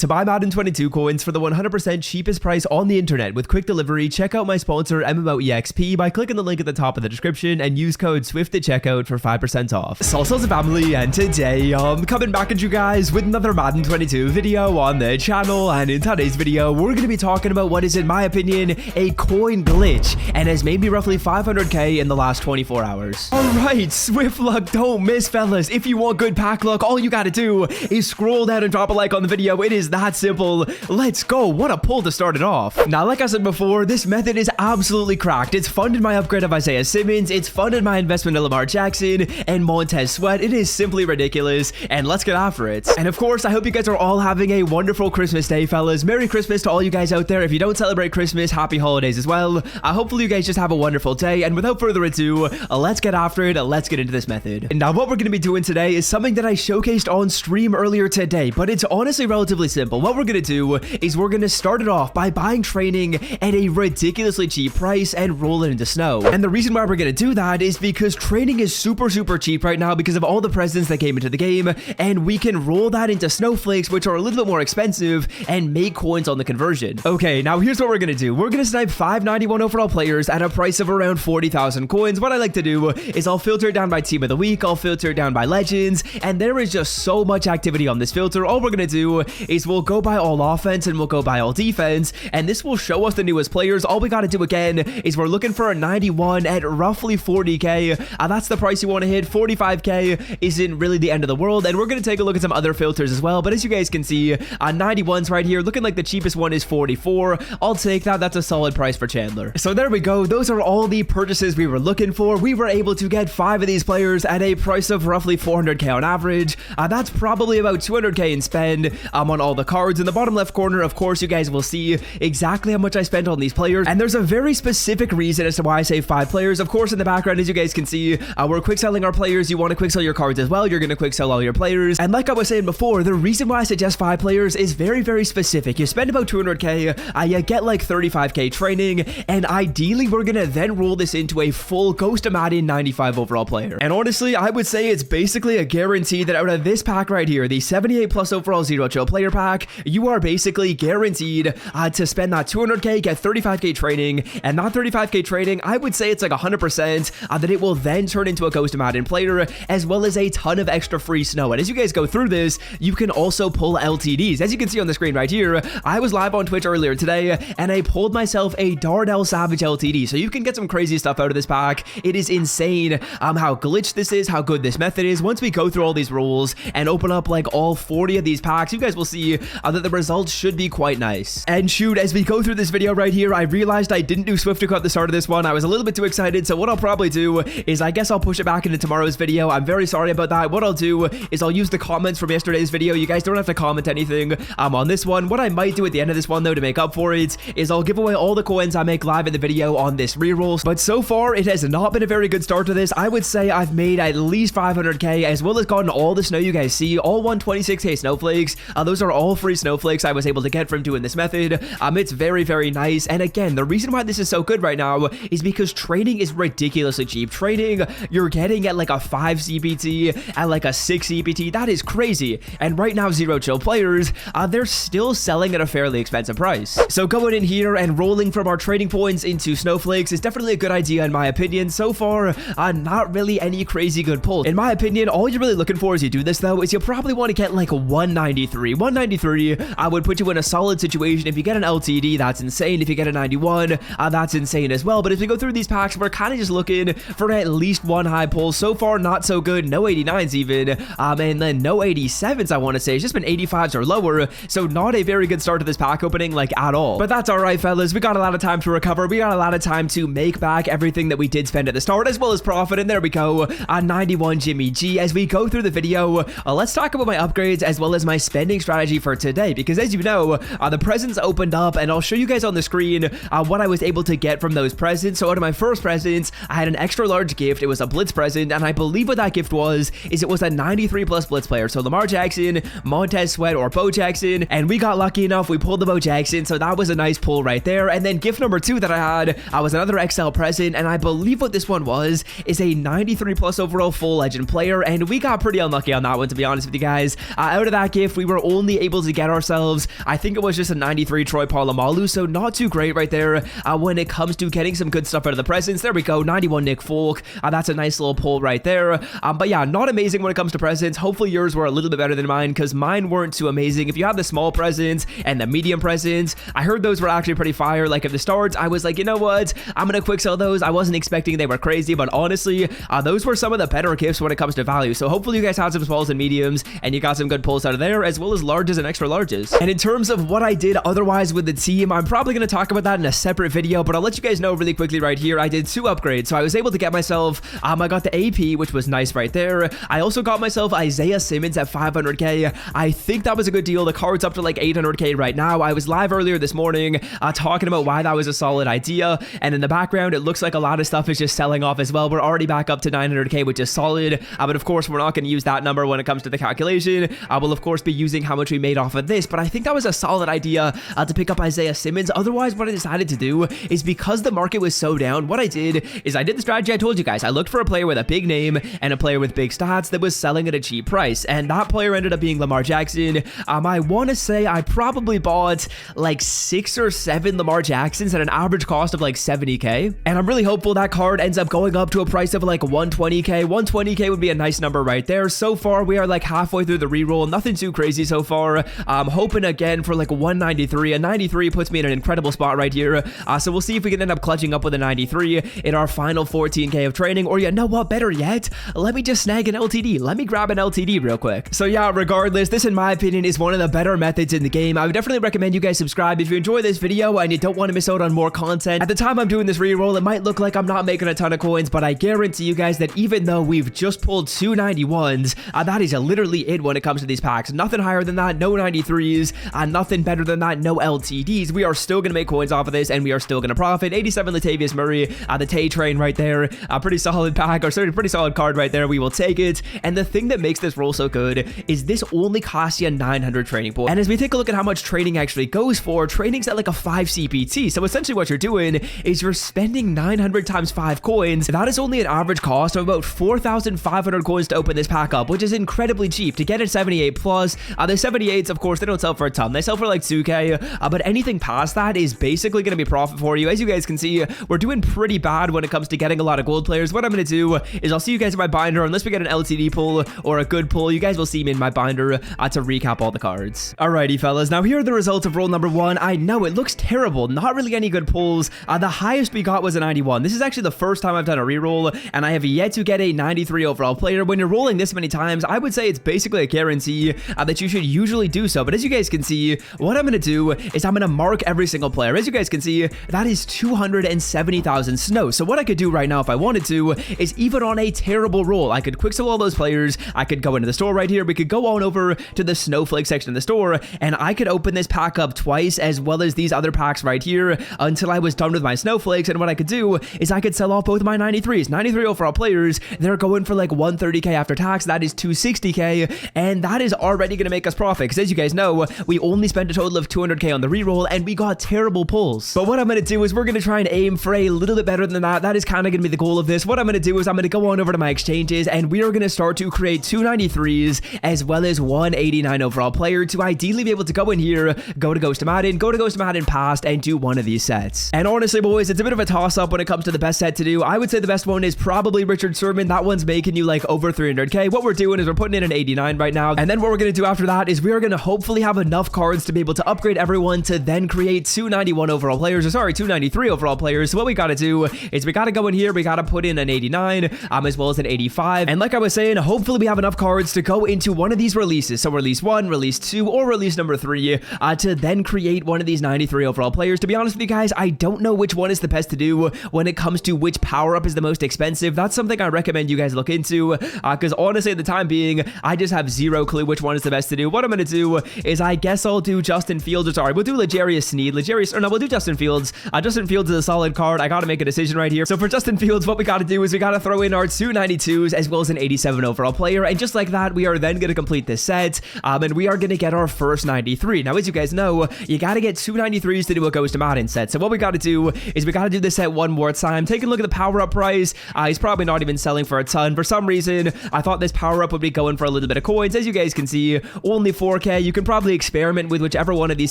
To buy Madden 22 coins for the 100% cheapest price on the internet with quick delivery, check out my sponsor MMOEXP by clicking the link at the top of the description and use code SWIFT at checkout for 5% off. Salsa's family, and today I'm coming back at you guys with another Madden 22 video on the channel, and in today's video we're going to be talking about what is, in my opinion, a coin glitch and has made me roughly 500k in the last 24 hours. Alright, Swift luck don't miss, fellas. If you want good pack luck, all you gotta do is scroll down and drop a like on the video. It is that simple. Let's go. What a pull to start it off. Now, like I said before, this method is absolutely cracked. It's funded my upgrade of Isaiah Simmons. It's funded my investment in Lamar Jackson and Montez Sweat. It is simply ridiculous, and let's get after it. And of course, I hope you guys are all having a wonderful Christmas day, fellas. Merry Christmas to all you guys out there. If you don't celebrate Christmas, happy holidays as well. Hopefully you guys just have a wonderful day, and without further ado, let's get after it. Let's get into this method. And now what we're going to be doing today is something that I showcased on stream earlier today, but it's honestly relatively simple. What we're going to do is we're going to start it off by buying training at a ridiculously cheap price and roll it into snow. And the reason why we're going to do that is because training is super cheap right now because of all the presents that came into the game, and we can roll that into snowflakes, which are a little bit more expensive, and make coins on the conversion. Okay, now here's what we're going to do. We're going to snipe 591 overall players at a price of around 40,000 coins. What I like to do is I'll filter it down by team of the week, I'll filter it down by legends, and there is just so much activity on this filter. All we're going to do is we'll go by all offense and we'll go by all defense, and this will show us the newest players. All we got to do again is we're looking for a 91 at roughly 40k. That's the price you want to hit. 45k isn't really the end of the world, and we're going to take a look at some other filters as well. But as you guys can see, 91's right here, looking like the cheapest one is 44. I'll take that. That's a solid price for Chandler. So there we go. Those are all the purchases we were looking for. We were able to get 5 of these players at a price of roughly 400k on average. That's probably about 200k in spend on all the cards. In the bottom left corner, of course, you guys will see exactly how much I spent on these players, and there's a very specific reason as to why I say 5 players. Of course, in the background, as you guys can see, we're quick selling our players. You want to quick sell your cards as well, you're going to quick sell all your players. And like I was saying before, the reason why I suggest 5 players is very specific. You spend about 200k, you get like 35k training, and ideally we're going to then roll this into a full Ghost of Madden 95 overall player. And honestly, I would say it's basically a guarantee that out of this pack right here, the 78 plus overall Zero Chill player pack, you are basically guaranteed to spend that 200k, get 35k training, and that 35k training, I would say it's like 100% that it will then turn into a Ghost of Madden player, as well as a ton of extra free snow. And as you guys go through this, you can also pull LTDs. As you can see on the screen right here, I was live on Twitch earlier today, and I pulled myself a Darnell Savage LTD, so you can get some crazy stuff out of this pack. It is insane how glitched this is, how good this method is. Once we go through all these rules and open up like all 40 of these packs, you guys will see that the results should be quite nice. And shoot, as we go through this video right here, I realized I didn't do Swift to cut the start of this one. I was a little bit too excited, so what I'll probably do is I guess I'll push it back into tomorrow's video. I'm very sorry about that. What I'll do is I'll use the comments from yesterday's video. You guys don't have to comment anything on this one. What I might do at the end of this one, though, to make up for it, is I'll give away all the coins I make live in the video on this reroll. But so far, it has not been a very good start to this. I would say I've made at least 500k, as well as gotten all the snow you guys see, all 126k snowflakes. Those are all free snowflakes I was able to get from doing this method. It's very nice. And again, the reason why this is so good right now is because training is ridiculously cheap. Training, you're getting at like a 5 CPT, at like a 6 CPT. That is crazy. And right now, Zero Chill players, they're still selling at a fairly expensive price. So going in here and rolling from our trading points into snowflakes is definitely a good idea in my opinion. So far, not really any crazy good pulls. In my opinion, all you're really looking for as you do this, though, is you probably want to get like a 193. 193, I would put you in a solid situation. If you get an LTD, that's insane. If you get a 91, that's insane as well. But as we go through these packs, we're kind of just looking for at least one high pull. So far, not so good. No 89s even, and then no 87s, I want to say. It's just been 85s or lower, so not a very good start to this pack opening, like, at all. But that's all right, fellas. We got a lot of time to recover. We got a lot of time to make back everything that we did spend at the start, as well as profit. And there we go, 91 Jimmy G. As we go through the video, let's talk about my upgrades as well as my spending strategy for today, because as you know, the presents opened up, and I'll show you guys on the screen what I was able to get from those presents. So out of my first presents, I had an extra large gift. It was a blitz present, and I believe what that gift was is it was a 93 plus blitz player. So Lamar Jackson, Montez Sweat, or Bo Jackson, and we got lucky enough. We pulled the Bo Jackson, so that was a nice pull right there. And then gift number 2 that I had was another XL present, and I believe what this one was is a 93 plus overall full legend player, and we got pretty unlucky on that one, to be honest with you guys. Out of that gift, we were only able able to get ourselves, I think it was just a 93 Troy Polamalu, so not too great right there when it comes to getting some good stuff out of the presents. There we go, 91 Nick Folk. That's a nice little pull right there. But yeah, not amazing when it comes to presents. Hopefully yours were a little bit better than mine, because mine weren't too amazing. If you have the small presents and the medium presents, I heard those were actually pretty fire. Like at the start, I was like, you know what, I'm gonna quick sell those. I wasn't expecting they were crazy, but honestly, those were some of the better gifts when it comes to value. So hopefully you guys had some smalls and mediums, and you got some good pulls out of there, as well as larges and extra larges. And in terms of what I did otherwise with the team, I'm probably going to talk about that in a separate video, but I'll let you guys know really quickly right here. I did 2 upgrades. So I was able to get myself, I got the AP, which was nice right there. I also got myself Isaiah Simmons at 500k. I think that was a good deal. The card's up to like 800k right now. I was live earlier this morning talking about why that was a solid idea, and in the background it looks like a lot of stuff is just selling off as well. We're already back up to 900k, which is solid, but of course we're not going to use that number when it comes to the calculation. I will of course be using how much we made off of this, but I think that was a solid idea to pick up Isaiah Simmons. Otherwise, what I decided to do is, because the market was so down, what I did is I did the strategy I told you guys. I looked for a player with a big name and a player with big stats that was selling at a cheap price, and that player ended up being Lamar Jackson. I want to say I probably bought like 6 or 7 Lamar Jacksons at an average cost of like 70k, and I'm really hopeful that card ends up going up to a price of like 120k. 120k would be a nice number right there. So far, we are like halfway through the reroll. Nothing too crazy so far. I'm hoping again for like a 193. A 93 puts me in an incredible spot right here. So we'll see if we can end up clutching up with a 93 in our final 14k of training, or you know what, better yet, let me just snag an LTD. Let me grab an LTD real quick. So yeah, regardless, this in my opinion is one of the better methods in the game. I would definitely recommend you guys subscribe if you enjoy this video and you don't want to miss out on more content. At the time I'm doing this reroll, it might look like I'm not making a ton of coins, but I guarantee you guys that even though we've just pulled 2 91s, that is literally it when it comes to these packs. Nothing higher than that, no 93s, nothing better than that, no LTDs. We are still going to make coins off of this, and we are still going to profit. 87 Latavius Murray, the Tay train right there, a pretty solid pack, or sorry, pretty solid card right there. We will take it. And the thing that makes this roll so good is this only costs you 900 training points. And as we take a look at how much training actually goes for, training's at like a 5 CPT. So essentially what you're doing is you're spending 900 times 5 coins. That is only an average cost of about 4,500 coins to open this pack up, which is incredibly cheap. To get a 78 plus, the 78s, of course, they don't sell for a ton. They sell for like 2k, but anything past that is basically going to be profit for you. As you guys can see, we're doing pretty bad when it comes to getting a lot of gold players. What I'm going to do is I'll see you guys in my binder. Unless we get an LTD pull or a good pull, you guys will see me in my binder to recap all the cards. Alrighty, fellas. Now here are the results of roll number 1. I know it looks terrible. Not really any good pulls. The highest we got was a 91. This is actually the first time I've done a reroll, and I have yet to get a 93 overall player. When you're rolling this many times, I would say it's basically a guarantee that you should usually do so. But as you guys can see, what I'm going to do is I'm going to mark every single player. As you guys can see, that is 270,000 snow. So what I could do right now if I wanted to is, even on a terrible roll, I could quick sell all those players. I could go into the store right here. We could go on over to the snowflake section of the store, and I could open this pack up twice, as well as these other packs right here, until I was done with my snowflakes. And what I could do is I could sell off both my 93s. 93 overall players, they're going for like 130k after tax. That is 260k, and that is already going to make us profit, because as you guys know, we only spent a total of 200k on the reroll, and we got terrible pulls. But what I'm going to do is we're going to try and aim for a little bit better than that. That is kind of going to be the goal of this. What I'm going to do is I'm going to go on over to my exchanges, and we are going to start to create 2 93s as well as 189 overall player to ideally be able to go in here, go to Ghost of Madden past, and do one of these sets. And honestly, boys, it's a bit of a toss-up when it comes to the best set to do. I would say the best one is probably Richard Sherman. That one's making you like over 300k. What we're doing is we're putting in an 89 right now, and then what we're going to do after that is we are going to hopefully have enough cards to be able to upgrade everyone to then create 291 overall players, or sorry, 293 overall players. So what we got to do is we got to go in here, we got to put in an 89 as well as an 85, and like I was saying, hopefully we have enough cards to go into one of these releases. So release 1, release 2, or release number 3 to then create one of these 93 overall players. To be honest with you guys, I don't know which one is the best to do when it comes to which power-up is the most expensive. That's something I recommend you guys look into, because honestly, at the time being, I just have zero clue which one is the best to do. What I'm going to do is I guess I'll do Justin Fields, or sorry, we'll do L'Jarius Sneed. We'll do Justin Fields. Justin Fields is a solid card. I got to make a decision right here. So for Justin Fields, what we got to do is we got to throw in our 2 92s as well as an 87 overall player, and just like that, we are then going to complete this set, and we are going to get our first 93. Now, as you guys know, you got to get 2 93s to do a Ghost of Madden set. So what we got to do is we got to do this set one more time. Take a look at the power-up price. He's probably not even selling for a ton. For some reason, I thought this power-up would be going for a little bit of coins. As you guys can see, only 4k 4K. You can probably experiment with whichever one of these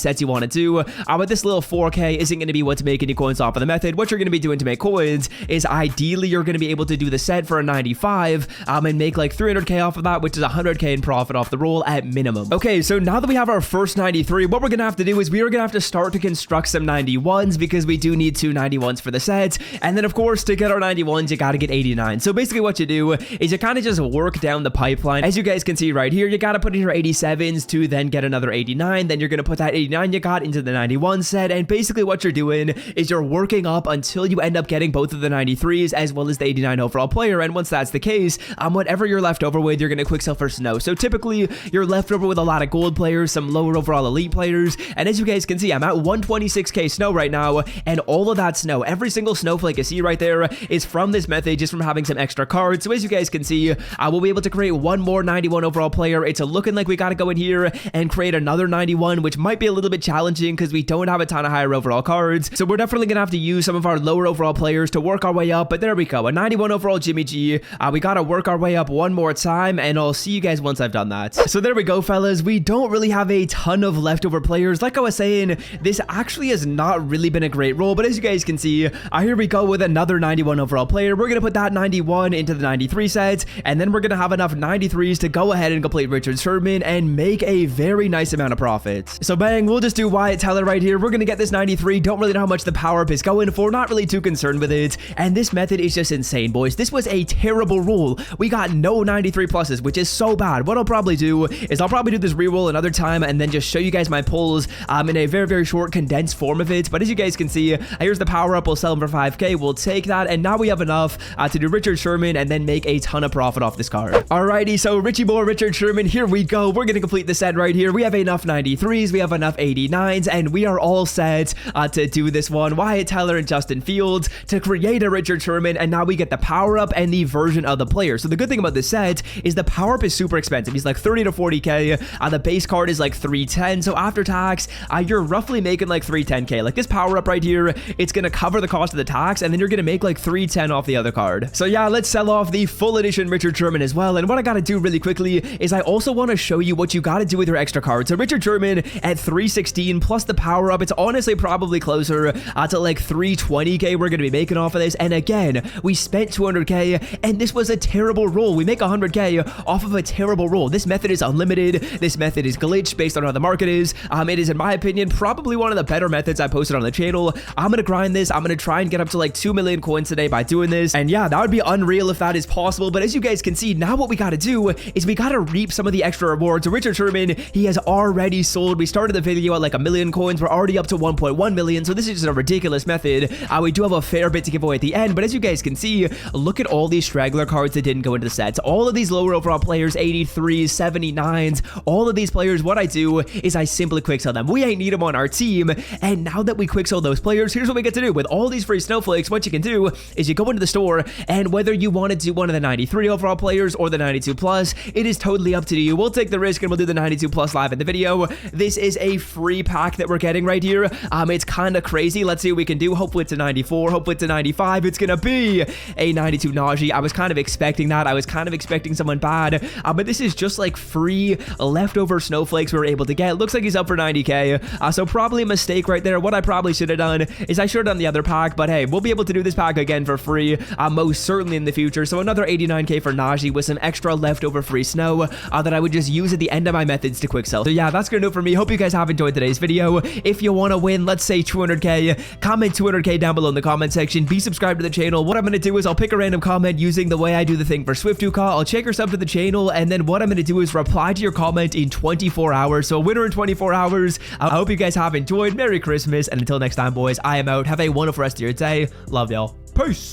sets you want to do. But this little 4K isn't going to be what's making you coins off of the method. What you're going to be doing to make coins is ideally you're going to be able to do the set for a 95 and make like 300k off of that, which is 100k in profit off the roll at minimum. Okay, so now that we have our first 93, what we're going to have to do is we are going to have to start to construct some 91s because we do need 2 91s for the set. And then of course, to get our 91s, you got to get 89. So basically what you do is you kind of just work down the pipeline. As you guys can see right here, you got to put in your 87s to then get another 89. Then you're going to put that 89 you got into the 91 set. And basically what you're doing is you're working up until you end up getting both of the 93s as well as the 89 overall player. And once that's the case, whatever you're left over with, you're going to quick sell for snow. So typically you're left over with a lot of gold players, some lower overall elite players. And as you guys can see, I'm at 126k snow right now. And all of that snow, every single snowflake you see right there is from this method, just from having some extra cards. So as you guys can see, we'll be able to create one more 91 overall player. It's looking like we got to go in here and create another 91, which might be a little bit challenging because we don't have a ton of higher overall cards. So we're definitely going to have to use some of our lower overall players to work our way up. But there we go, a 91 overall Jimmy G. We got to work our way up one more time, and I'll see you guys once I've done that. So there we go, fellas. We don't really have a ton of leftover players. Like I was saying, this actually has not really been a great roll, but as you guys can see, here we go with another 91 overall player. We're going to put that 91 into the 93 set, and then we're going to have enough 93s to go ahead and complete Richard Sherman and make a very nice amount of profit. So bang, we'll just do Wyatt Teller right here. We're going to get this 93. Don't really know how much the power up is going for. Not really too concerned with it. And this method is just insane, boys. This was a terrible roll. We got no 93 pluses, which is so bad. What I'll probably do is I'll probably do this reroll another time and then just show you guys my pulls in a very, very short condensed form of it. But as you guys can see, here's the power up. We'll sell them for 5k. We'll take that. And now we have enough to do Richard Sherman and then make a ton of profit off this card. Alrighty, so Richie Moore, Richard Sherman, here we go. We're going to complete the set right here. We have enough 93s. We have enough 89s, and we are all set to do this one. Wyatt Teller and Justin Fields to create a Richard Sherman, and now we get the power up and the version of the player. So the good thing about this set is the power up is super expensive. He's like 30 to 40k. The base card is like 310. So after tax, you're roughly making like 310k. Like this power up right here, it's going to cover the cost of the tax, and then you're going to make like 310 off the other card. So yeah, let's sell off the full edition Richard Sherman as well. And what I got to do really quickly is I also want to show you what you got to do with your extra cards. So Richard Sherman at 316 plus the power up, it's honestly probably closer to like 320k we're going to be making off of this. And again, we spent 200k, and this was a terrible roll. We make 100k off of a terrible roll. This method is unlimited. This method is glitched based on how the market is. It is, in my opinion, probably one of the better methods I posted on the channel. I'm going to grind this. I'm going to try and get up to like 2 million coins today by doing this. And yeah, that would be unreal if that is possible. But as you guys can see, now what we got to do is we got to reap some of the extra rewards. So Richard Sherman, he has already sold. We started the video at like 1 million coins. We're already up to 1.1 million. So this is just a ridiculous method. We do have a fair bit to give away at the end. But as you guys can see, look at all these straggler cards that didn't go into the sets. All of these lower overall players, 83s, 79s, all of these players, what I do is I simply quick sell them. We ain't need them on our team. And now that we quick sell those players, here's what we get to do. With all these free snowflakes, what you can do is you go into the store, and whether you want to do one of the 93 overall players or the 92 plus, it is totally up to you. We'll take the risk and we'll do the 92 plus live in the video. This is a free pack that we're getting right here. It's kind of crazy. Let's see what we can do. Hopefully it's a 94. Hopefully it's a 95. It's gonna be a 92 Najee. I was kind of expecting that. I was kind of expecting someone bad, but this is just like free leftover snowflakes we were able to get. Looks like he's up for 90k, so probably a mistake right there. What I probably should have done is I should have done the other pack, but hey, we'll be able to do this pack again for free, most certainly in the future. So another 89k for Najee with some extra leftover free snow that I would just use at the end of my methods to quick sell. So yeah, that's gonna do it for me. Hope you guys have enjoyed today's video. If you want to win, let's say 200k, comment 200k down below in the comment section. Be subscribed to the channel. What I'm gonna do is I'll pick a random comment using the way I do the thing for Swiftuka. I'll check your sub to the channel, and then what I'm gonna do is reply to your comment in 24 hours. So a winner in 24 hours. I hope you guys have enjoyed. Merry Christmas, and until next time, boys, I am out. Have a wonderful rest of your day. Love y'all. Peace.